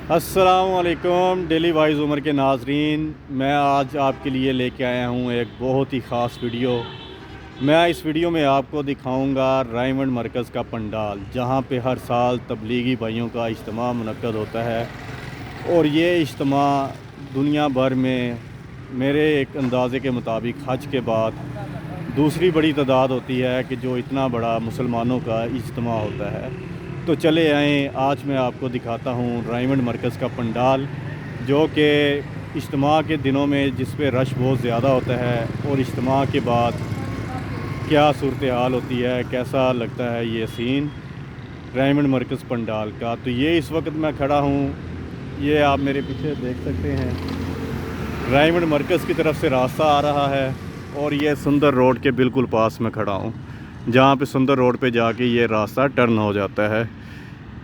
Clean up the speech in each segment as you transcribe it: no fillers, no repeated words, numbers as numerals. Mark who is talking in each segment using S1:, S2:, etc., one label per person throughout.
S1: अस्सलामुअलैकुम daily wise Umar के नाजरीन। मैं आज आपके लिए लेके आया हूँ एक बहुत ही ख़ास वीडियो। मैं इस वीडियो में आपको दिखाऊंगा रायमंड मरकज़ का पंडाल, जहाँ पे हर साल तबलीगी भाइयों का इज्तिमा मुनक्कद होता है। और ये इज्तिमा दुनिया भर में मेरे एक अंदाज़े के मुताबिक हज के बाद दूसरी बड़ी तादाद होती है कि जो इतना बड़ा मुसलमानों का इज्तिमा होता है। तो चले आएँ, आज मैं आपको दिखाता हूँ रायमंड मरकज़ का पंडाल, जो कि इज्तिमा के दिनों में जिस पे रश बहुत ज़्यादा होता है और इज्तिमा के बाद क्या सूरत हाल होती है, कैसा लगता है ये सीन रायमंड मरकज़ पंडाल का। तो ये इस वक्त मैं खड़ा हूँ, ये आप मेरे पीछे देख सकते हैं, रायमंड मरकज़ की तरफ से रास्ता आ रहा है। और ये सुंदर रोड के बिल्कुल पास में खड़ा हूँ, जहाँ पे सुंदर रोड पे जाके ये रास्ता टर्न हो जाता है।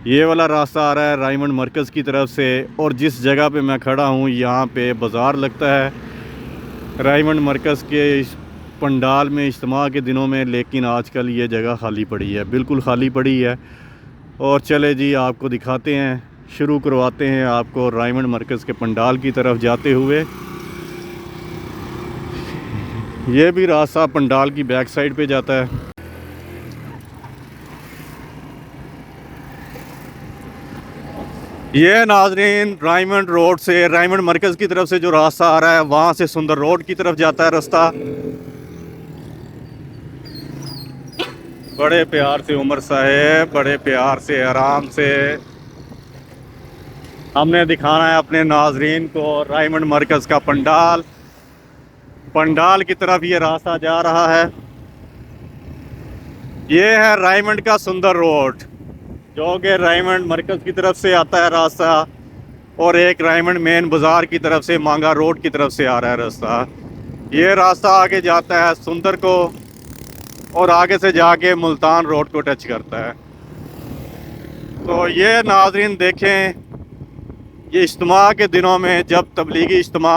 S1: ये वाला रास्ता आ रहा है रायमंड मरकज़ की तरफ से। और जिस जगह पे मैं खड़ा हूँ यहाँ पे बाज़ार लगता है रायमंड मरकज़ के इस पंडाल में इज्तिमा के दिनों में, लेकिन आजकल ये जगह खाली पड़ी है, बिल्कुल खाली पड़ी है। और चले जी आपको दिखाते हैं, शुरू करवाते हैं आपको रायमंड मरकज़ के पंडाल की तरफ जाते हुए। ये भी रास्ता पंडाल की बैक साइड पे जाता है। ये नाजरीन रायमंड रोड से, रायमंड मरकज़ की तरफ से जो रास्ता आ रहा है, वहाँ से सुंदर रोड की तरफ जाता है रास्ता। बड़े प्यार से उमर साहेब, बड़े प्यार से आराम से हमने दिखाना है अपने नाजरीन को रायमंड मरकज़ का पंडाल। पंडाल की तरफ ये रास्ता जा रहा है। ये है रायमंड का सुंदर रोड, जो कि रायमंड मरकज़ की तरफ से आता है रास्ता, और एक रायमंड मेन बाज़ार की तरफ से, मांगा रोड की तरफ से आ रहा है रास्ता। ये रास्ता आगे जाता है सुंदर को, और आगे से जाके मुल्तान रोड को टच करता है। तो ये नाजरीन देखें, ये इज्तिमा के दिनों में जब तबलीगी इज्तिमा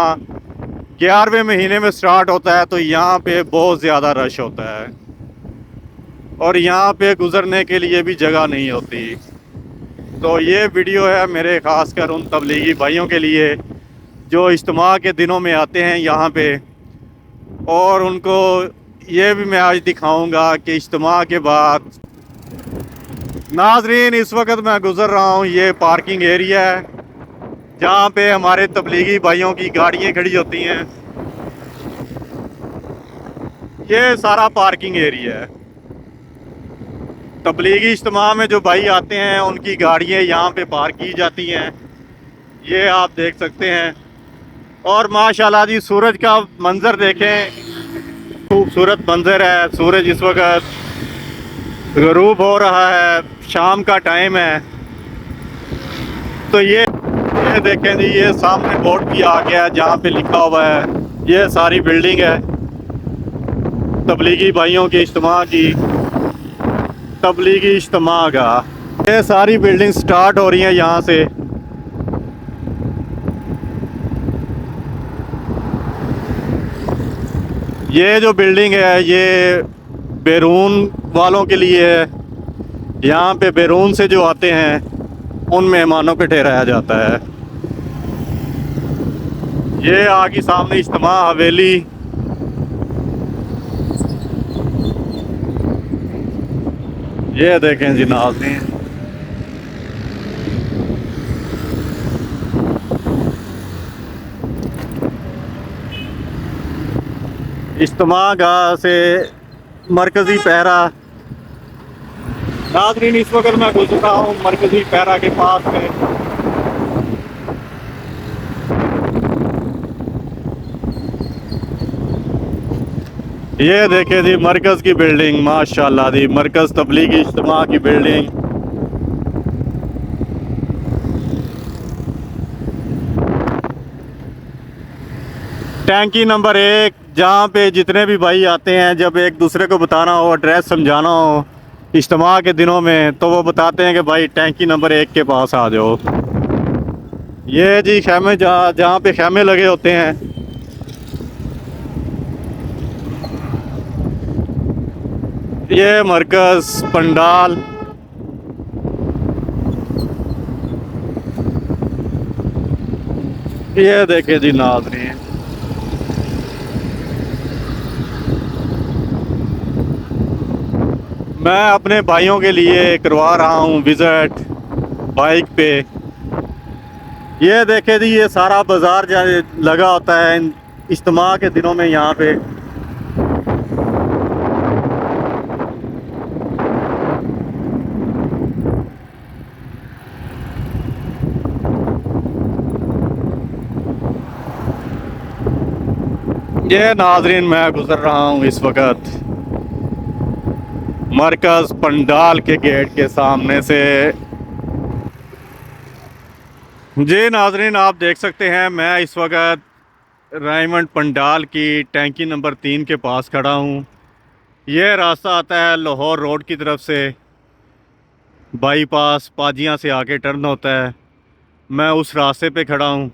S1: 11वें महीने में स्टार्ट होता है, तो यहाँ पे बहुत ज़्यादा रश होता है और यहाँ पे गुज़रने के लिए भी जगह नहीं होती। तो ये वीडियो है मेरे ख़ास कर उन तबलीगी भाइयों के लिए जो इज्तिमा के दिनों में आते हैं यहाँ पे, और उनको ये भी मैं आज दिखाऊंगा कि इज्तिमा के बाद। नाजरीन इस वक्त मैं गुज़र रहा हूँ, ये पार्किंग एरिया है जहाँ पे हमारे तबलीगी भाइयों की गाड़ियाँ खड़ी होती हैं। ये सारा पार्किंग एरिया है। तबलीगी इज्तिमा में जो भाई आते हैं उनकी गाड़ियाँ यहाँ पे पार्क की जाती हैं, ये आप देख सकते हैं। और माशाल्लाह जी सूरज का मंज़र देखें, खूबसूरत मंज़र है। सूरज इस वक्त ग़रूब हो रहा है, शाम का टाइम है। तो ये देखें जी, ये सामने बोर्ड भी आ गया है जहाँ पे लिखा हुआ है, ये सारी बिल्डिंग है तबलीगी भाइयों के इज्तिमा की, तबलीगी इज्तिमा का। ये सारी बिल्डिंग स्टार्ट हो रही हैं यहाँ से। ये जो बिल्डिंग है ये बैरून वालों के लिए है। यहाँ पे बैरून से जो आते हैं उन मेहमानों को ठहराया जाता है। ये आगे सामने इज्तिमा हवेली, ये देखें जी नाज़रीन, इज्तिमा गाह से मरकज़ी पैरा। नाज़रीन इस वक्त मैं गुज़र रहा हूँ मरकज़ी पैरा के पास में। ये देखें जी मरकज़ की बिल्डिंग, माशाल्लाह जी, मरकज़ तबलीगी इज्तिमा की बिल्डिंग। टैंकी नंबर 1, जहाँ पे जितने भी भाई आते हैं, जब एक दूसरे को बताना हो, एड्रेस समझाना हो इज्तिमा के दिनों में, तो वो बताते हैं कि भाई टैंकी नंबर 1 के पास आ जाओ। ये जी खैमे, जहाँ पे खैमे लगे होते हैं। ये मरकज़ पंडाल, ये देखे जी नाज़रीन, मैं अपने भाइयों के लिए करवा रहा हूँ विज़िट बाइक पे। ये देखे जी, ये सारा बाज़ार लगा होता है इज्तिमा के दिनों में यहाँ पे। ये नाज़रीन, मैं गुज़र रहा हूँ इस वक्त मरकज़ पंडाल के गेट के सामने से। जी नाज़रीन, आप देख सकते हैं मैं इस वक्त रायमंड पंडाल की टैंकी नंबर 3 के पास खड़ा हूँ। यह रास्ता आता है लाहौर रोड की तरफ से, बाईपास पाजियाँ से आके टर्न होता है। मैं उस रास्ते पे खड़ा हूँ।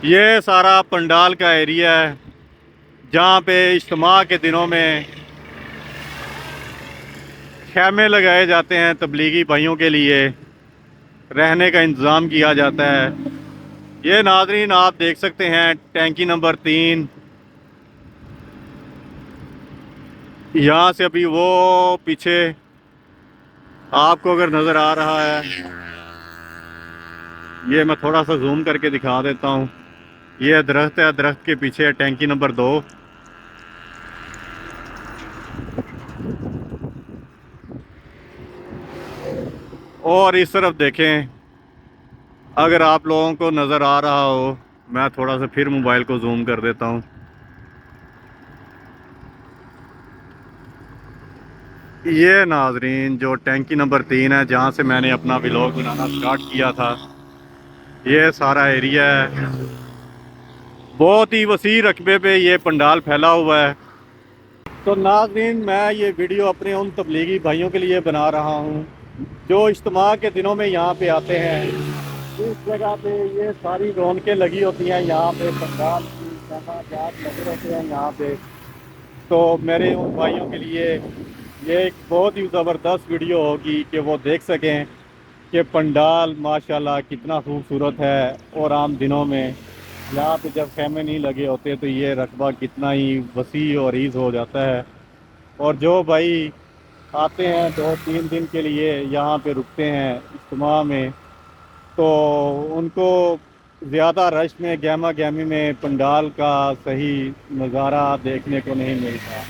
S1: ये सारा पंडाल का एरिया है जहाँ पे इज्तिमा के दिनों में खेमे लगाए जाते हैं, तबलीगी भाइयों के लिए रहने का इंतज़ाम किया जाता है। ये नाज़रीन, आप देख सकते हैं टैंकी नंबर 3। यहाँ से अभी वो पीछे आपको अगर नज़र आ रहा है, ये मैं थोड़ा सा जूम करके दिखा देता हूँ। ये दरख्त है, दरख्त के पीछे है टैंकी नंबर 2। और इस तरफ देखें, अगर आप लोगों को नज़र आ रहा हो, मैं थोड़ा सा फिर मोबाइल को जूम कर देता हूँ। ये नाजरीन, जो टैंकी नंबर 3 है जहाँ से मैंने अपना व्लॉग बनाना स्टार्ट किया था, ये सारा एरिया है। बहुत ही वसी रकबे पे ये पंडाल फैला हुआ है। तो नाज़रीन, मैं ये वीडियो अपने उन तबलीगी भाइयों के लिए बना रहा हूँ जो इज्तिमा के दिनों में यहाँ पे आते हैं। इस जगह पे ये सारी रौनकें लगी होती हैं, यहाँ पे पंडाल की जमात लगे रहते हैं यहाँ पे। तो मेरे उन भाइयों के लिए ये एक बहुत ही ज़बरदस्त वीडियो होगी कि वो देख सकें कि पंडाल माशाल्लाह कितना खूबसूरत है। और आम दिनों में यहाँ पे जब खेमे नहीं लगे होते तो ये रकबा कितना ही वसी और ईज़ हो जाता है। और जो भाई आते हैं 2-3 दिन के लिए यहाँ पे रुकते हैं इज्तिमा में, तो उनको ज़्यादा रश में गहमा गहमी में पंडाल का सही नज़ारा देखने को नहीं मिलता,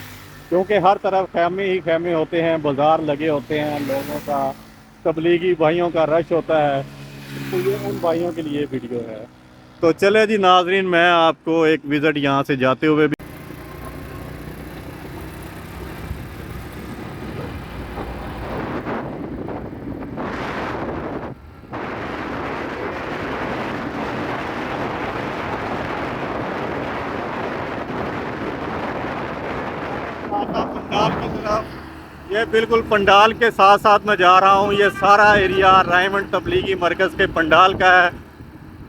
S1: क्योंकि हर तरफ खेमे ही खेमे होते हैं, बाज़ार लगे होते हैं, लोगों का, तबलीगी भाइयों का रश होता है। तो ये उन भाइयों के लिए वीडियो है। तो चले जी नाजरीन, मैं आपको एक विज़िट यहाँ से जाते हुए भी पंडाल की तरफ। ये बिल्कुल पंडाल के साथ साथ मैं जा रहा हूँ। ये सारा एरिया रायमंड तबलीगी मरकज़ के पंडाल का है।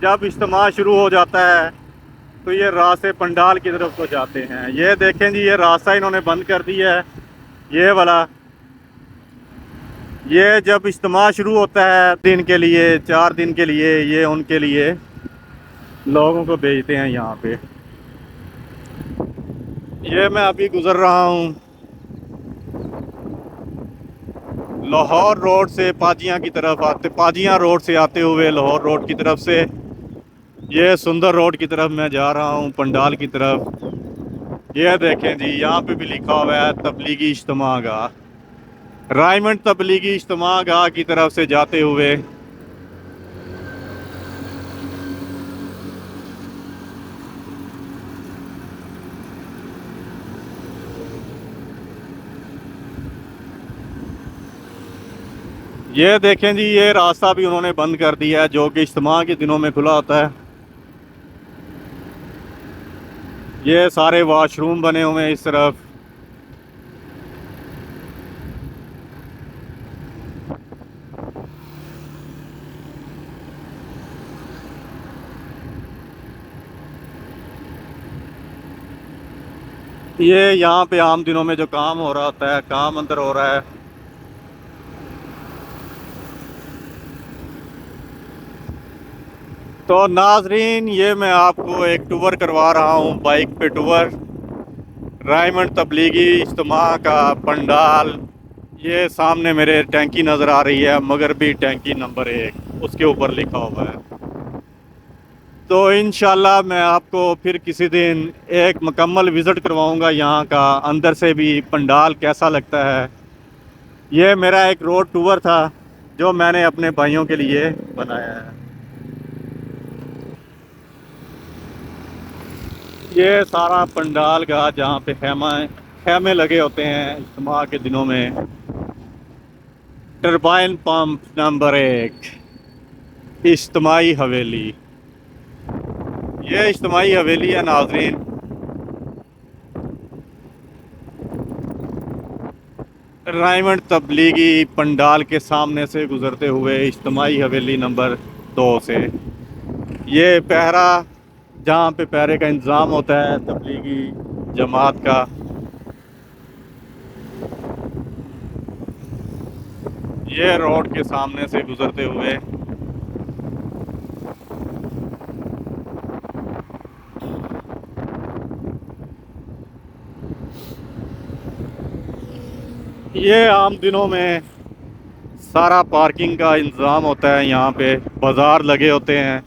S1: जब इज्तिमा शुरू हो जाता है तो ये रास्ते पंडाल की तरफ को जाते हैं। ये देखें जी, ये रास्ता इन्होंने बंद कर दिया है, ये वाला। ये जब इज्तिमा शुरू होता है दिन के लिए, 4 दिन के लिए, ये उनके लिए लोगों को भेजते हैं यहाँ पे। ये मैं अभी गुज़र रहा हूँ लाहौर रोड से पाजियाँ की तरफ आते, पाजियाँ रोड से आते हुए लाहौर रोड की तरफ से ये सुंदर रोड की तरफ मैं जा रहा हूँ पंडाल की तरफ। ये देखें जी, यहाँ पे भी लिखा हुआ है तबलीगी इज्तिमा गाह, रायमंड तबलीगी इज्तिमा गाह की तरफ से जाते हुए। ये देखें जी, ये रास्ता भी उन्होंने बंद कर दिया है जो कि इज्तिमा के दिनों में खुला होता है। ये सारे वाशरूम बने हुए हैं इस तरफ। ये यहाँ पे आम दिनों में जो काम हो रहा होता है, काम अंदर हो रहा है। तो नाजरीन, ये मैं आपको एक टूर करवा रहा हूँ, बाइक पे टूर। रायमंड तबलीगी इज्तिमा का पंडाल। ये सामने मेरे टैंकी नज़र आ रही है, मगरबी टैंकी नंबर 1, उसके ऊपर लिखा हुआ है। तो इंशाल्लाह मैं आपको फिर किसी दिन एक मुकम्मल विज़िट करवाऊँगा यहाँ का, अंदर से भी पंडाल कैसा लगता है। ये मेरा एक रोड टूर था जो मैंने अपने भाइयों के लिए बनाया है। ये सारा पंडाल का जहाँ पे खेमे लगे होते हैं इज्तिमा के दिनों में। टरबाइन पंप नंबर 1, इज्तिमाई हवेली। ये इज्तिमाई हवेली है नाजरीन। रायमंड तबलीगी पंडाल के सामने से गुजरते हुए इज्तिमाई हवेली नंबर 2 से, ये पहरा, जहाँ पे पहरे का इंतज़ाम होता है तबलीगी जमात का। ये रोड के सामने से गुजरते हुए ये आम दिनों में सारा पार्किंग का इंतज़ाम होता है, यहाँ पे बाज़ार लगे होते हैं।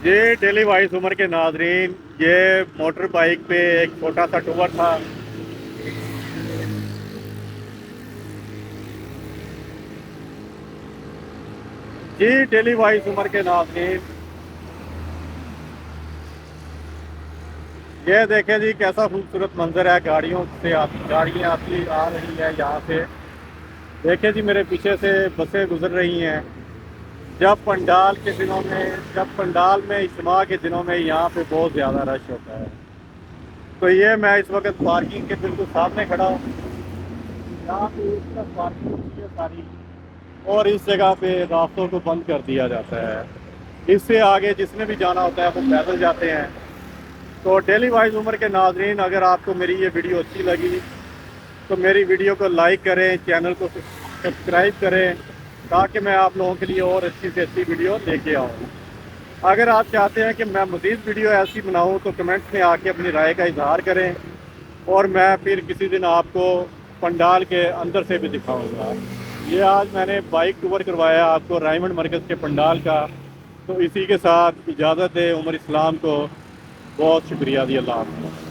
S1: ये डेली वाइस उम्र के नाजरीन, ये मोटर बाइक पे एक छोटा सा टूर था। जी डेली वाइस उम्र के नाजरीन, ये देखें जी कैसा खूबसूरत मंजर है। गाड़ियाँ आती आ रही है यहाँ से। देखें जी मेरे पीछे से बसें गुजर रही हैं। जब पंडाल में इज्तिमा के दिनों में यहाँ पे बहुत ज़्यादा रश होता है। तो ये मैं इस वक्त पार्किंग के बिल्कुल सामने खड़ा हूँ। यहाँ पे इस तरफ पार्किंग होती है सारी, और इस जगह पे रास्तों को बंद कर दिया जाता है। इससे आगे जिसने भी जाना होता है वो पैदल जाते हैं। तो डेली वाइज उम्र के नाजरीन, अगर आपको मेरी ये वीडियो अच्छी लगी तो मेरी वीडियो को लाइक करें, चैनल को सब्सक्राइब करें, ताकि मैं आप लोगों के लिए और अच्छी से अच्छी वीडियो लेके आऊँ। अगर आप चाहते हैं कि मैं मज़ीद वीडियो ऐसी बनाऊँ तो कमेंट्स में आके अपनी राय का इजहार करें, और मैं फिर किसी दिन आपको पंडाल के अंदर से भी दिखाऊँगा। ये आज मैंने बाइक टूर करवाया आपको रायमंड मरकज़ के पंडाल का। तो इसी के साथ इजाज़त है। उमर इस्लाम को बहुत शुक्रिया दी। अल्लाह हाफ़िज़।